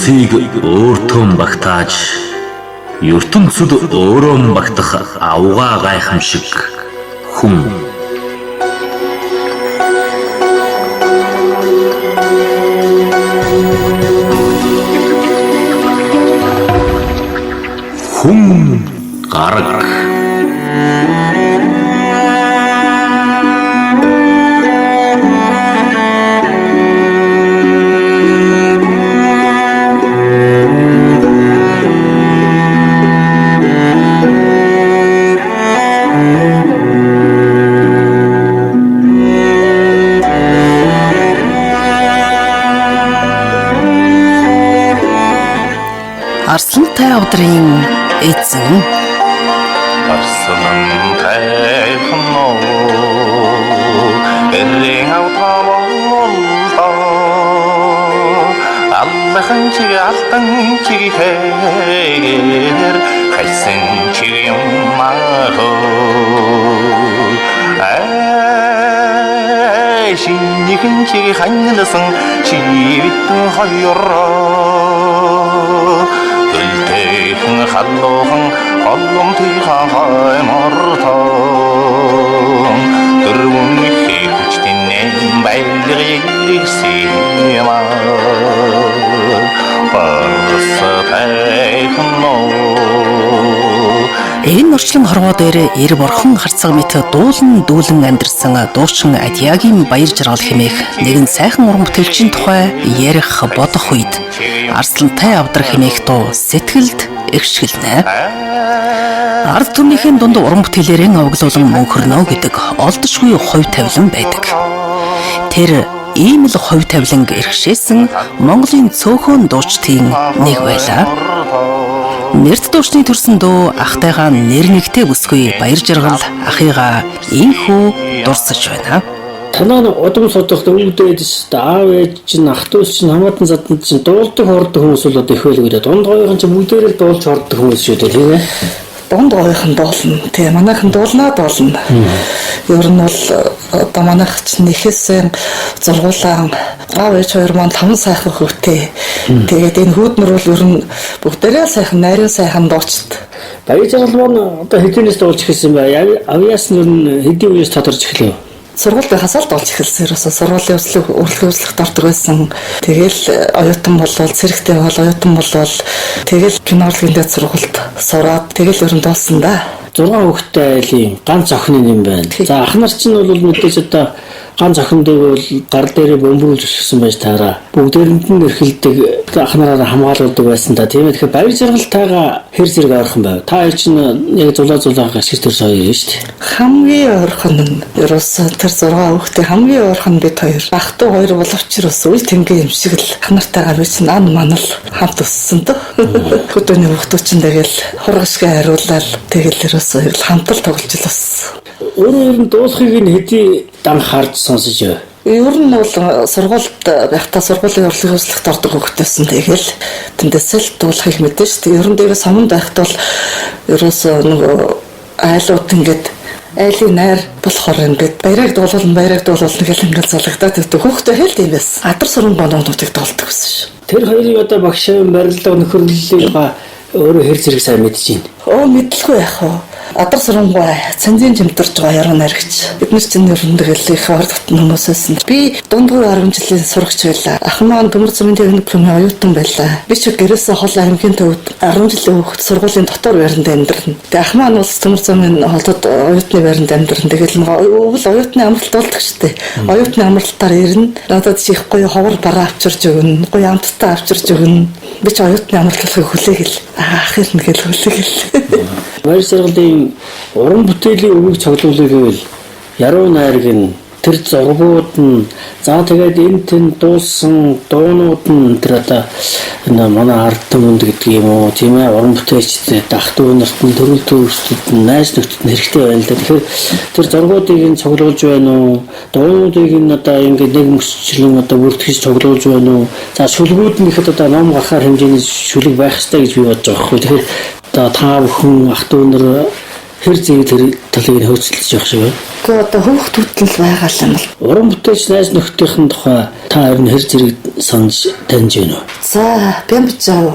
ертөнцийг өөртөө багтааж ертөнцид өөрөө багтах авгаа гайхамшиг хүн. Хүн гараг. Арслантай өдрийн эзэн. Арслантай хоноо эрийн автомобило аллахан чиг алтан чигээр хайсан чиг юмаа шинийхэн чиг ханнасан чивитэн хоёроо өлтөйхэн халуухан олом тихан хаймортон дөрвөн хийхчтэн байлгыг сийма Энэ орчлон хорвоо дээр эр борхон харцаг мэт дуулан амьдарсан дуучин Адягийн баяр жаргал хэмээх нэгэн сайхан уран бүтээлчийн тухай ярих бодох үед Арслантай авдар хэмээх дуу сэтгэлд эршгэлнэ. Ард түмнийхэн дунд уран бүтээлээрэн овоглуулан мөнхөрнө гэдэг олдшгүй хувь тавилан байдаг. Тэр ийм л хувь тавиланг эрхшээсэн Монголын цөөхөн дуучдын нэг байлаа. Нэрт дуучны төрсөн дөө ахтайгаа нэр нэгтэй бүсгүй баяр жаргал ахыгаа ийхүү дурсаж байна. Танаа удам содох өвдөдс аав ээж чинь ах дүүс чинь хамаатан заданд чинь дуулдаг хордог хүмүүс бол одоо их байлгүй. Дунд гоёхан чинь бүгдээрээ л дуулж хордог хүмүүс шүү дээ тийм ээ. Дунд гоёхан дуулна тийм манайхан дуулнаа дуулна. Ер нь бол одоо манайх чинь нэхэсэн зургуулан аав ээж хоёр маань 5 сайхан хөвтэй. Тэгээд энэ хүүднөр бол ер нь бүгдээрээ сайхан найрын сайхан дуучид. Баяр жаргал маань одоо хэдийнээс дуулж эхэлсэн бай. Авьяас нь ер нь хэдийн үеэс тодорч эхлэв. Сургуулийн хасаалт болж эхэлсэн. Ерөөсө сургуулийн урлаглуулах дордог байсан. Тэгэл оюутан болвол цэрэгтэй бол оюутан болвол тэгэл кинорлогын дэд сургуульд сураад тэгэл ер нь дуулсан да. 6 хүүхэдтэй айлын ганц охин юм байна. За ах нар чинь бол мэдээж одоо ганц охиндыг бол гар дээрээ бөмбөрүүлж өсгсөн байж таараа. Бүгдээрэнд нь эрхэлдэг ах нараараа хамгаалдаг байсан та. Тийм ээ. Тэгэхээр баяр жаргалтайгаа хэр зэрэг ойрхон байв. Та хоёр чинь яг зулаа ашиг төр соёо юм шүү дээ. Хамгийн ойрхон нь ерөөсөө тэр 6 хүүхдээ хамгийн ойрхон бид хоёр. Ах トゥ хоёр боловч ерөөсөө үл тэнгээ юм шиг л ах нартайгаа би чинь ан манал хамт өссөн дөө. Хөдөөний хүүхдүүд чинь тэгэл хургашгаа хариулаад тэгэл ерөөсөө л хамт л тоглож л өссөн. Өөрөө нь дуулахыг нь хэдий дан харж сонсож байв. Ер нь бол сургуульд байхдаа сургуулийн урлагийн хөслөлт ордог хөвгтэйсэн. Тэгэл тэндээсээ л дуулахыг мэдэн шүү дээ. Ер нь дээрээ сомонд байхдаа бол ерөөсөө нөгөө айлууд ингээд айлын найр болохоор ингээд баяраг дуулуулна гэл ингээд залгадаад өгдөг. Хүүхдээ хэл тийм байсан. Адар суран боногнуудыг дуулдаг байсан шүү. Тэр хоёрын одоо багшийн барилга нөхөрлөлийг өөрөө хэр зэрэг сайн мэдэж байна. Мэдлгүй яах вэ? Адар сурангуй цанзын жимтэрж байгаа яруу найрагч. Бид нар чинь ер нь тэгэл их ор татна хүмүүсээс. Би дундгүй 10 жилийн сурагч байлаа. Ах маань төмөр замын техник дипломын оюутан байлаа. Би ч гэрээсээ хол аймгийн төвд 10 жилийн хүүхэд сургуулийн дотор байранд амьдрна. Тэгээ ах маань улс төмөр замын холдод оюутны байранд амьдрна. Тэгэл өвөл оюутны амралт болдог штеп. Оюутны амралтаар ирнэ. Надад их гоё ховор бараа авчирж өгнө. Гоё амттай авчирж өгнө. Би ч оюутны амралтыг хүлээгэл. Ахэр нь гэл хүлээгэл. Баяр жаргалын уран бүтээлийн өвөг цоглуулах гэвэл яруу найраг нь тэр зургууд нь за тэгээд энэ тэн дуулсан дуунууд нь тэр одоо энэ манай ард түмэнд гэдэг юм уу тийм ээ уран бүтээлчдэд ах トゥ нарт нь төрөл төвчдөд нь найз нөхдөд нь хэрэгтэй байна л да. Тэгэхээр тэр зургуудыг нь цоглуулж байна уу? Дуунуудыг нь одоо ингээд нэг мөсчлэн одоо бүртгэж цоглуулж байна уу? За шүлгүүд нь ихэд одоо ном гарахаар хэмжээний шүлэг байх хэрэгтэй гэж би бодож байгаа хгүй. Тэгэхээр та бүхэн ах トゥ нар хэр зэрэг тэр талыг нь хөөцөлдөж явах шиг байна. Гэхдээ одоо хүүхдүүд л байгаа юм бол. Уран бүтээлч найз нөхдийн тухай та хоёр нь хэр зэрэг санаж таньж байна уу? За, Бямбжаа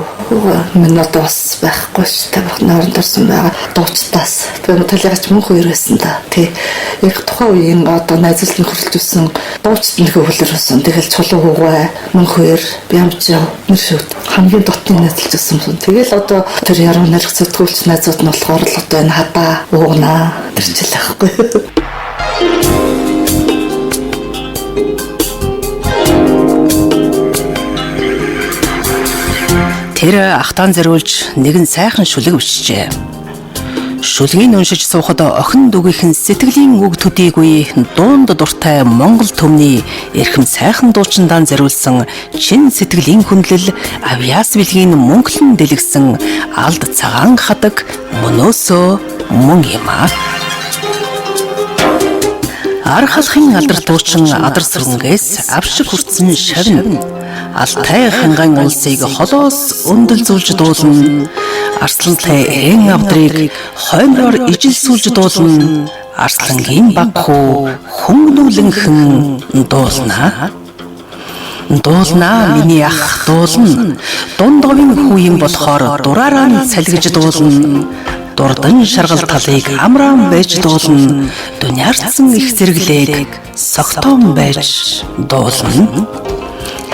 минь одоо бас байхгүй ш. Та бүхэн оронд орсон байгаа. Дуучтаас Бямб талигач мөн хоёр байсан да. Тий. Яг тухайн үеийн одоо найзлын хөрөлж үсэн дуучт нөхөө хөлөр байсан. Тэгэл чулуу хүүгээ мөн хоёр Бямбжаа нэршүүд хамгийн дотны найзлж үсэн юм. Тэгэл одоо тэр яруу найрах сэтгүүлч найзууд нь болохоор л одоо энэ хадаа уугнаа тэрчил байхгүй. Тэр ахтаан зориулж нэгэн сайхан шүлэг бичжээ. Шүлгийг уншиж суухад охин дүгийнхэн сэтгэлийн үг төдийгүй дуунд дуртай Монгол төмний эрхэм сайхан дуучиндаа зориулсан чин сэтгэлийн хүндлэл авьяас билгийн мөнхлөн дэлгсэн алд цагаан хадаг мөнөөсөө мөн юм аа. Ар халахын алдар дуучин адар сүрэнгээс авшиг хүртсэн шавна. Алтай ханган улсыг холоос өндөлзүүлж дуулна. Арслантай эн авдрыг хоймроор ижилсүүлж дуулна. Арслангийн багхуу хөнгнүүлэнхэн дуулна. Дуулна миний ах дуулна. Дундговын хүү юм болохоор дураараа нь салгиж дуулна. Дурдан шаргал талыг амраан байж дуулна. Дүнярцсан их зэрэглээг согтоон байж дуулна.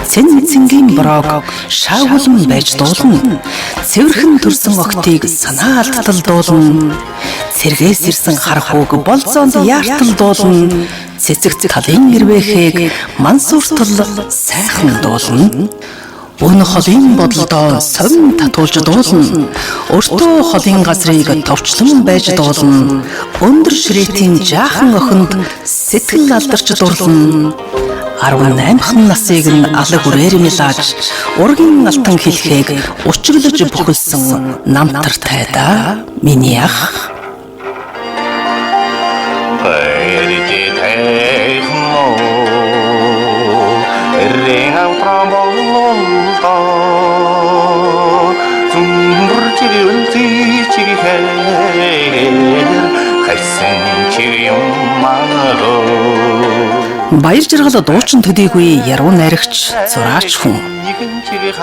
Цэнцэнгийн брог шаагуулан байж дуулна. Цэвэрхэн төрсөн октыг санаа алдтал дуулна. Цэргээс ирсэн харахууг болцоонд яартал дуулна. Цэцэг талын ирвэхийг мансууртал сайхан дуулна. Өн холын бодлодоо совин татуулж дуулна. Өртөө холын газрыг товчлон байж дуулна. Өндөр ширээтийн жаахан охинд сэтгэл алдарч дурлна. 18хан насыг нь алаг үрээр мэлааж ургийн алтан хэлхийг учирлаж бүхэлсэн намтартай да миний ах. Баяр жаргал дуучин төдийгүй яруу найрагч зураач хүн.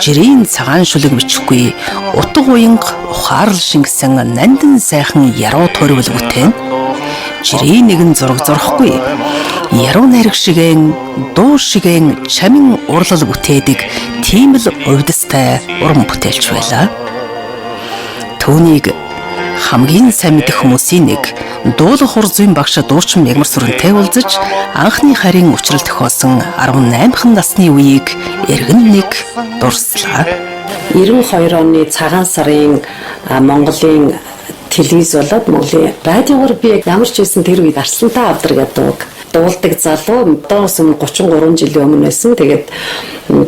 Жирийн цагаан шүлэг бичихгүй утга уянга ухаарл шингэсэн нандин сайхан яруу төрөвл бүтээн. Жирийн нэгэн зураг зурхгүй. Яруу найраг шигээн дуу шигээн чамин урлал бүтээдэг тийм л увдастай уран бүтээлч байлаа. Түүнийг хамгийн сайн мэдэх хүмүүсийн нэг дуулах хурзын багш дуучин Мягмар Сүрэнтэй уулзаж анхны харийн учрал тохиолсон 18хан насны үеийг эргэн нэг дурслаа. 92 оны цагаан сарын Монголын телевиз болоод Монголын радиогоор би ямар ч байсан тэр үед Арслантай авдар гэдэг дуулдаг залуу доос өмнө 33 жилийн өмнө байсан. Тэгээд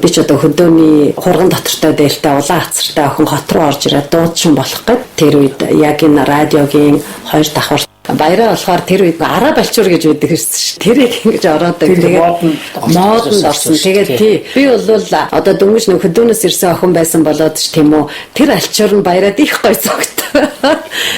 би ч одоо хөдөөний хурган дотортой дээлтэй улаан хацартай охин хот руу орж ирээд дуудчин болох гэд тэр үед яг энэ радиогийн 2 давхар баяраа болохоор тэр үед араа балчуур гэж байдаг гэсэн чинь тэрийг ингэж ороод тэгээд модонд орсон. Тэгээд тий би бол одоо дөнгөж нөх хөдөөнөөс ирсэн охин байсан болоод ч тийм үү тэр алчуур нь баяраад их гоё зогт.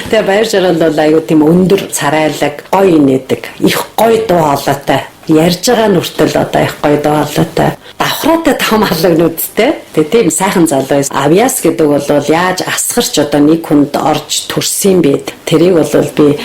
Тэгээд баяр жаргал бол аюу тийм өндөр царайлаг гоё инээдэг их гоё дуу хоолойтой ярьж байгаа нүртэл одоо их гоё дуу хоолойтой давхраатай том халагнуудтэй тэгээд тийм сайхан залуу байсан. Авьяас гэдэг бол яаж асгарч одоо нэг хүнд орж төрсөн бэ? Тэрийг бол би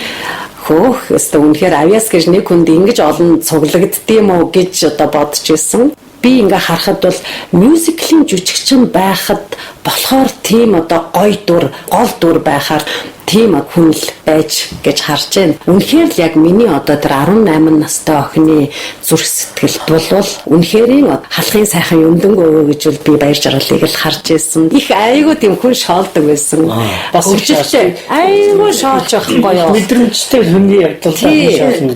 хөөх өстө үнэхээр авьяас гэж нэг хүнд ингэж олон цуглагддığım уу гэж одоо бодож ирсэн. Би ингээ харахад бол мюзиклийн жүжигчин байхад болохоор тийм одоо гоё дур, гол дур байхаар тийм хүнл байж гэж харж байна. Үнэхээр л яг миний одоо тэр 18 настай охины зүрх сэтгэл бол үнэхэрийн халахын сайхан юмдангөө гэж би баяр жаргалыг л харж байсан. Их айгүй тийм хүн шоолдог байсан. Бас өчигчээ айгүй шоолж байхгүй юу? Мэдрэмжтэй хүний явдал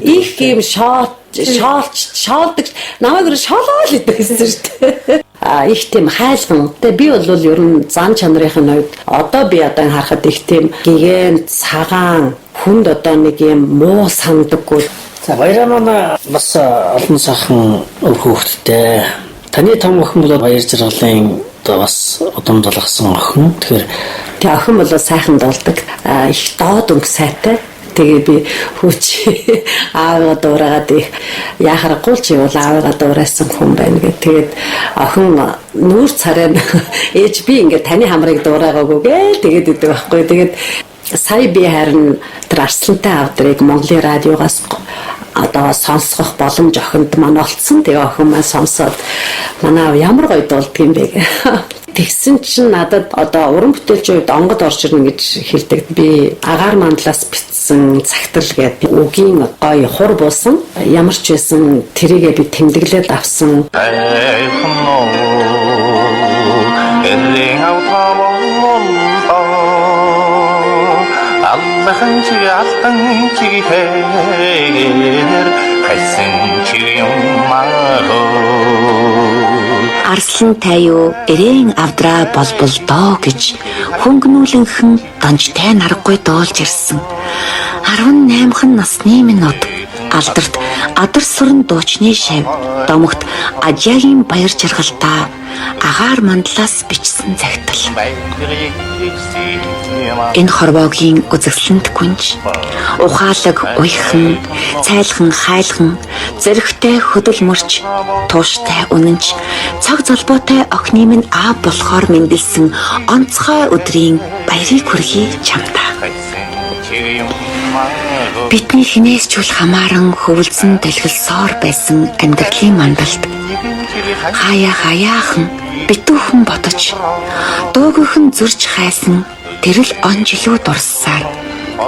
их юм шоолдог намайг шоолол идэгсэн шүү дээ. Их тийм хайлган. Тэгээ би бол ер нь зан чанарын хувьд одоо би одоо харахад их тийм гэгэн цагаан хүнд одоо нэг юм муу сандаггүй. За баяраа манай бас олон сайхан өр хүүхэдтэй. Таны том охин бол баяр жаргалын одоо бас удам долгосон охин. Тэгэхээр тэг охин бол сайхан дуулдаг. Их доод өнгө сайтай. Тэгээ би хүүч аавгаа дуурайгаад их яхарахгүй ч юу аавгаа дуурайсан хүн байна гэх. Тэгээд охин нүүр царай ээж би ингээд таны хамрыг дуурайгаагүй гээл тэгээд идэв байхгүй. Тэгээд сая би харин тэр Арслантай авдрыг Монголын радиогоос одоо сонсгох боломж охинд маань олцсон. Тэгээ охин маань сонсоод манай ямар гоё дуулдаг юм бэ гэх. Тэгсэн чинь надад одоо уран бүтээлчийн үед онгод орж ирнэ гэж хэлдэг. Би агаар мандлаас бичсэн цагтал гэдэг үгийн гоё хур буусан. Ямар ч байсан тэрийгээ би тэмдэглээд авсан. Аллахан чи алтан чигээр хайсан чи юммаа. Арслантай юу эрээн авдраа болболдоо гэж хөнгнүүлэнхэн донжтай наргагүй дуулж ирсэн. 18хан насны минут алдарт адар сүрэн дуучны шав домогт ажаагийн баяр жаргалтай агаар мандлаас бичсэн загтал. Энэ хорвоогийн үзэсгэлэнт гүнж ухаалаг уйхан цайлхан хайлхан зэрэгтэй хөдөл мөрч тууштай үнэнч цаг залбуутай охины минь аав болохоор мэндэлсэн онцгой өдрийн баярыг хүргэе чамдаа. Бидний хинээс ч үл хамааран хөвөлзөн дэлгэлсоор байсан амьдралын мандалд хаяахан битүүхэн бодож дуугийнхэн зурж хайсан тэрл он жилүү дурссаар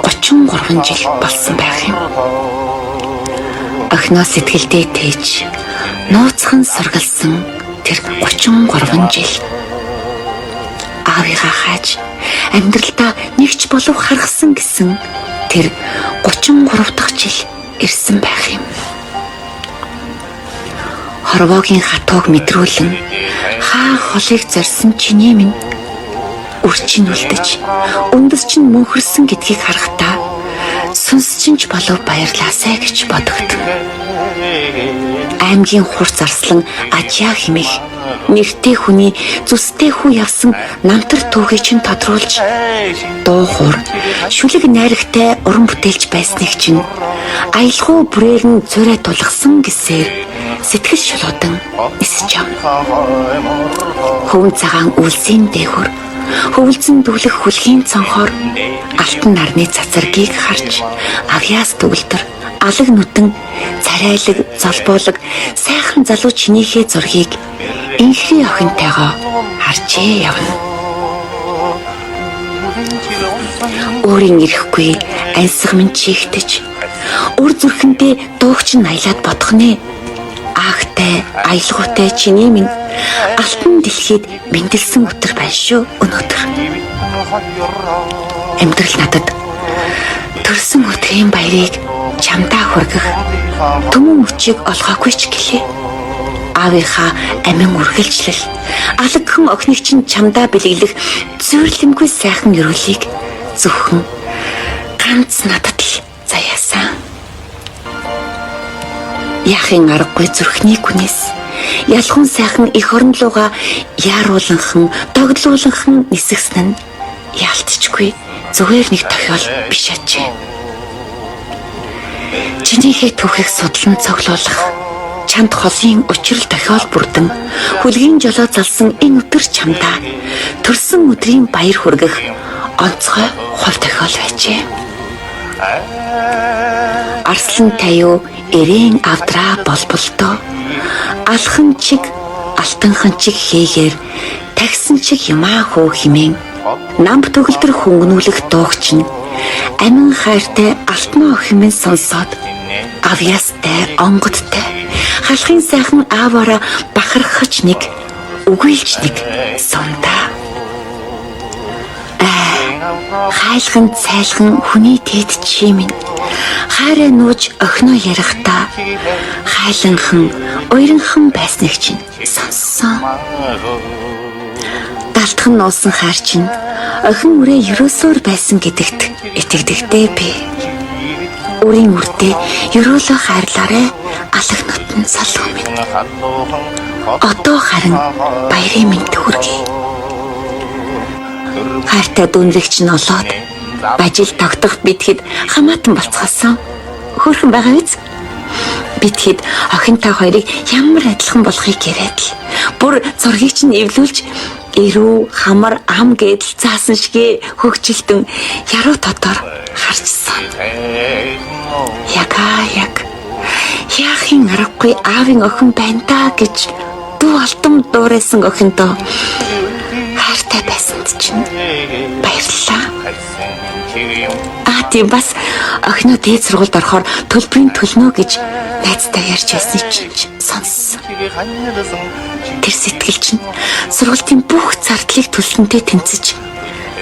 33 жил болсон байх юм. Охиноо сэтгэлдээ тээж нууцхан сургалсан тэр 33 жил аавыгаа хааж амьдралдаа нэгч болов харгасан гэсэн тэр 33 дахь жил ирсэн байх юм. Хорвоогийн хатууг мэдрүүлэн хаа холыг зорьсон чиний минь үрчин үлдэж үндэс чинь мөнхөрсөн гэдгийг харахтаа сүнсчинч болов баярлаасай гэж бодогд. Аймгийн хурц арслан ажаа химэх нэртэй хүний зүстэй хүү явсан намтар түүхийг чинь тодруулж дуу хуур шүлэг найрагтай уран бүтээлч байсныг чинь аялгау бүрээр нь зөрөө тулгсан гэсээр сэтгэл шулуудан нисэж ав. Хөвөн цагаан үлсийн дээгүр хөвөлзөн дүүлэх хүлгийн цонхоор алтан нарны цацаргийг харж авьяас төвлөр алаг нүдэн царайлаг золбоолог сайхан залуу чинийхээ зургийг инхри охинтойгоо харжээ явна. Өөрийн ирэхгүй ансаг минь чихтэж үр зүрхэндээ дуугч нь аялаад бодох нэ. Аагтай аялгуутай чиний минь алтан дэлхийд мэндэлсэн өтөр байна шүү өнөөдөр. Амьдрал надад төрсөн өдрийн баярыг чамдаа хүргэх түмэн өчийг олгоогүй ч гэлээ. Аавынхаа амин үргэлжлэл алагхан охиныг чинь чамдаа бэлэглэх зүйрлэмгүй сайхан өрөөлийг зөвхөн ганц надад л заяасан. Яахын аргагүй зүрхний күнээс ялхун сайхан их орон луга яарууланхан доглууланхан нисгсэн нь яалтчгүй зүгээр нэг тохиол биш ажээ. Чинийхээ түүхийг судлан цоглуулах чамд холын учрал тохиол бүрдэн хүлгийн жолоо залсан энэ өдөр чамдаа төрсөн өдрийн баяр хүргэх онцгой хов тохиол байжээ. Арслантай юу эрээн авдраа болболдоо алхан чиг алтанхан чиг хийгээр тагсан чиг юмаа хөө химэн намб төгөлдөр хөнгнүүлэх дуугч нь амин хайртай алтан охин минь сонсоод авьяастай онгодтой халахын сайхан ааваараа бахархаж нэг үгүйлж нэг сонда хайлхан цайлхан хүний тэд чимэн хайраа нууж охиноо ярихтаа хайланхан уйранхан байсныг чинь сонссон. Далтхан нуусан хайр чинь охин үрээ ерөөсөөр байсан гэдэгт итгэдэгтэй би. Үрийн үрдээ ерөөлөө хайрлаарэ алагнууд нь салгуу минь. Одоо харин баярын минь төргий. Хайртай дүнлэгч нь олоод бажил тогтох бидхэд хамаатан болцгоосон. Хөөрхөн байгаа биз? Бидхэд охинтой хоёрыг ямар адилхан болохыг яриад л. Бүр зургийг чинь эвлүүлж эрүү, хамар, ам гэдэл заасан шигэ хөгжилтөн яруу тодор харчсан. Яг яахын аргагүй аавын охин байна да гэж дүү алтан дуурайсан охинтой хайртай байсанд чинь баярлалаа. Тийм бас охиноо дээд сургуульд орохоор төлбөрийн төлнө гэж найзтай ярьж байсан чинь сонссон. Тэр сэтгэл чинь сургуулийн бүх зардлыг төлсөнтэй тэнцэж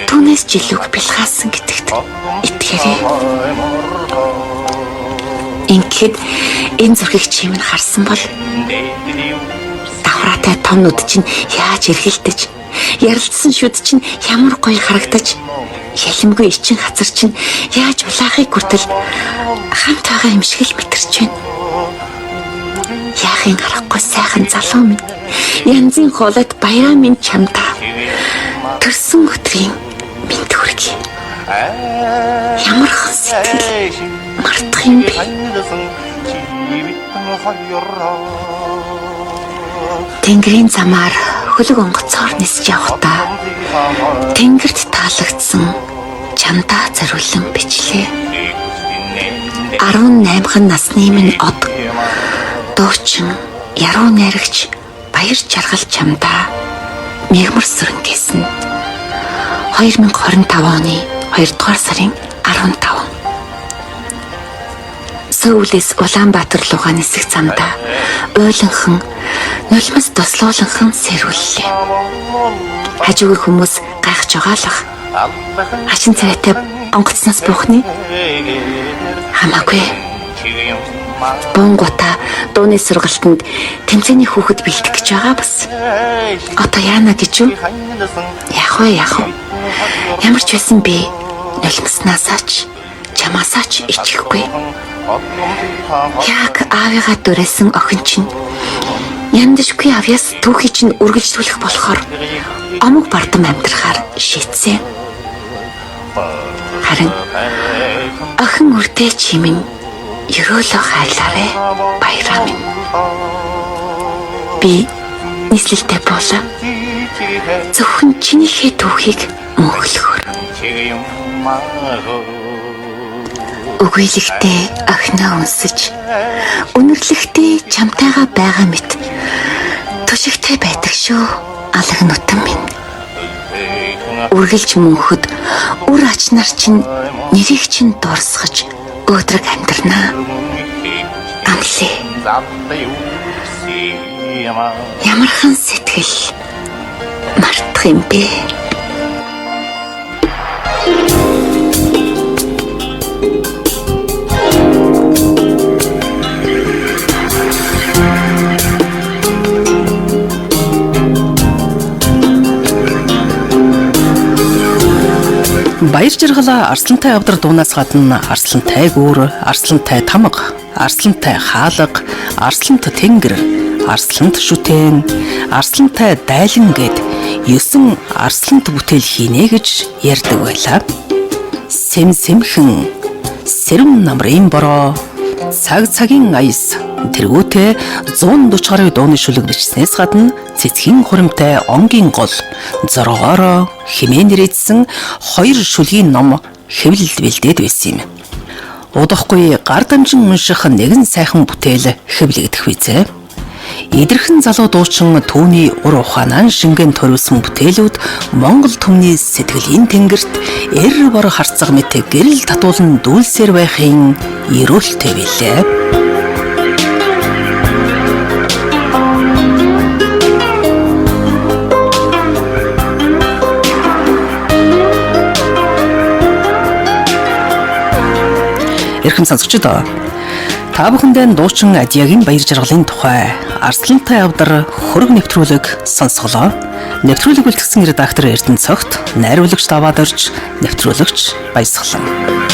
түүнээс жилүүг бэлгаасан гэдэгт итгээрэй. Ингээд энэ зургийг чимэн харсан бол давхраатай том нүд чинь яаж эргэлдэж, ярилцсан шүд чинь ямар гоё харагдаж, ялимгүй ичин хазар чинь яаж улаахыг хүртэл хамт байгаа юм шиг л мэтэрч байна. Яахын аргагүй сайхан залуу минь, янзын хоолойд баяраа минь чамдаа төрсөн өдрийн минь хүргэе. Ямар хэн сэтгэл мартах юм бэ? Тэнгэрийн замаар хөлөг онгоцоор нисэж явхдаа тэнгэрт таалагдсан чамдаа зориулсан бичлээ. 18 насны минь од дуучин яруу найрагч баяр жаргал чамдаа мягмар сүрэнгээс нь 2025 оны 2 дугаар сарын 15. Сөүлэс Улаанбаатар руугаа нисэх замдаа ойлонхон нулимс туслууланхан сэрүүллээ. Хажуугийн хүмүүс гайхаж байгаалах. Хашин царайтай онгоцноос буухны хамаагүй. Бонгота дууны сургалтанд тэмцээний хүүхэд бэлдэх гэж байгаа бас. Одоо яана гэж юу? Яах вэ? Ямар ч байсан би нулимснасаач чамаасаач ичихгүй. Яг аавыгаа дөрөсөн охин чинь яндашгүй авьяас түүхий чинь үргэлжлүүлэх болохоор омог бардам амьдрахаар шийдсэн. Харин охин үрдээ чимэн ерөөлөө хайлаарэ баяраа минь. Би нийслэлтэй болоо. Зөвхөн чинийхээ түүхийг мөнхлөхөр. Үгүйлэгтэй охиноо өнсөж, үнэрлэхдээ чамтайгаа байгаа мэт түшигтэй байдаг шүү алаг нутан минь. Үргэлж мөнхөд үр ачнаар чинь нэрийг чинь дурсгаж өөдрөг амьдрнаа. Амлээ. Ямархан сэтгэл мартах юм бэ? Баяр жаргалаа Арслантай авдар дуунаас гадна Арслантай гүүр, Арслантай тамга, Арслантай хаалга, Арслант тэнгэр, Арслант шүтэн, Арслантай дайлан гэд 9 Арслант бүтээл хийнэ гэж ярьдаг байлаа. Сэмхэн, сэрэм намрын бороо, цагийн аяс тэргүүтээ 140 гаруй дууны шүлэг бичснээс гадна цэцгийн хуримтай онгийн гол зоргоороо хэмээн нэрийдсэн 2 шүлгийн ном хэвлэл бэлдээд байсан юм. Удахгүй гар дамжин унших нэгэн сайхан бүтээл хэвлэгдэх визээ. Идэрхэн залуу дуучин түүний ур ухаанаа шингэн төрүүлсэн бүтээлүүд Монгол түмний сэтгэлийн тэнгэрт эр бор харцаг мэт гэрэл татуулан дүүлсээр байхын эрүүлтэй билээ. Эрхэм сонсогчдоо та бүхэндээ дуучин Адиагийн баяр жаргалын тухай Арслантай авдар хөрөг нэвтрүүлэг сонсголоо. Нэвтрүүлэг бэлтгэсэн редактор Эрдэнэ Цогт, найруулагч Даваад Орж, нэвтрүүлэгч Баясгалан.